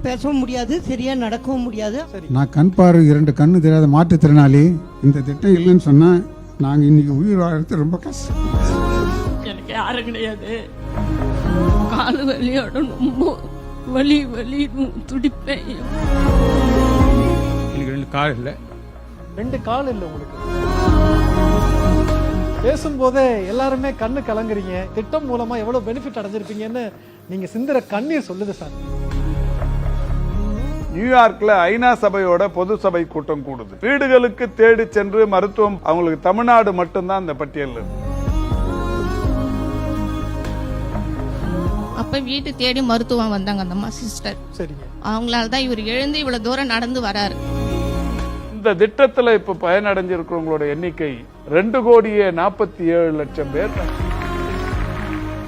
பேசவும் முடியாது, சரியா நடக்கவும் முடியாது. நான் கண் பார்வை 2 கண்ணு தெரியாத மாற்றுத்திறனாளி. இந்த திட்டம் இல்லைன்னு சொன்னா நாங்க இன்னைக்கு உயிர் வாழறது ரொம்ப கஷ்டம். எனக்கு யாரும் கிடையாது. காலு வலியோட ரொம்ப வலி துடிப்பேன். எனக்கு 2 கால் இல்லை. 2 கால் இல்லை உங்களுக்கு. பேசும்போதே எல்லாருமே கண்ணு கலங்குறீங்க. திட்டம் மூலமா எவ்வளவு பெனிஃபிட் அடைஞ்சிருப்பீங்கன்னு நீங்க சிந்துற கண்ணீர் சொல்லுது சார். நியூயார்க்ல ஐநா சபையோட பொது சபை கூட்டம் கூடுது. வீடுகளுக்கு தேடி சென்று மருத்துவம் அவங்களுக்கு தமிழ்நாடு மட்டும்தான் அந்த பட்டியல். அப்ப வீட்டு தேடி மருத்துவம் வந்தாங்க அந்த அம்மா சிஸ்டர். சரிங்க. அவங்களால தான் இவர் எழுந்து இவ்வளவு தூரம் நடந்து வராரு. இந்த திட்டத்துல இப்ப பயனடைஞ்சிருக்கிறவங்களோட எண்ணிக்கை 2,47,00,000 பேர்.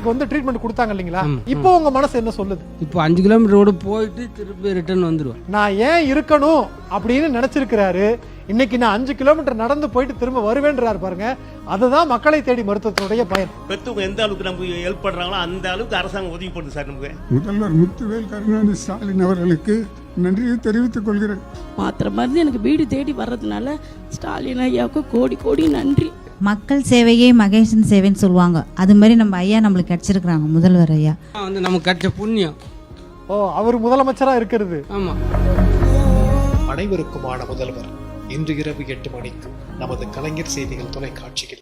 வந்து ட்ரீட்மெண்ட் கொடுத்தாங்க இல்லைங்களா? இப்போ உங்க மனசு என்ன சொல்லுது? இப்போ 5 கிலோமீட்டர் ரோடு போயிட்டு திருப்பி ரிட்டர்ன் வந்துருவேன். நான் ஏன் இருக்கணும் அப்படின்னு நினைச்சிருக்கிறாரு. இன்னைக்கு நான் 5 கிலோமீட்டர் நடந்து போயிட்டு திரும்ப வருவேன்றாரு பாருங்க. அதுதான் மக்களை தேடி மருத்துவத்தினுடைய பயன். பெற்றவங்க எந்த அளவுக்கு நமக்கு ஹெல்ப் பண்றாங்களோ அந்த அளவுக்கு அரசாங்கம் உதவி பண்ணுது சார் நமக்கு. முதல்வர் முத்துவேல் கருணாநிதி ஸ்டாலின் அவர்களுக்கு நன்றியை தெரிவித்துக் கொள்கிறேன். மாத்திர மருந்து எனக்கு வீடு தேடி வர்றதுனால ஸ்டாலின் ஐயாவுக்கு கோடி கோடி நன்றி. மக்கள் சேவையே மகேசன் சேவைன்னு சொல்லுவாங்க. அது மாதிரி நம்ம ஐயா நம்மளுக்கு கிடைச்சிருக்கிறாங்க, முதல்வர் ஐயா. வந்து நமக்கு கிடைச்ச புண்ணியம். அவர் முதலமைச்சரா இருக்கிறது. ஆமா. அனைவருக்குமான முதல்வர் இன்று இரவு 8 மணிக்கு நமது கலைஞர் செய்திகள் தொலைக்காட்சியில்.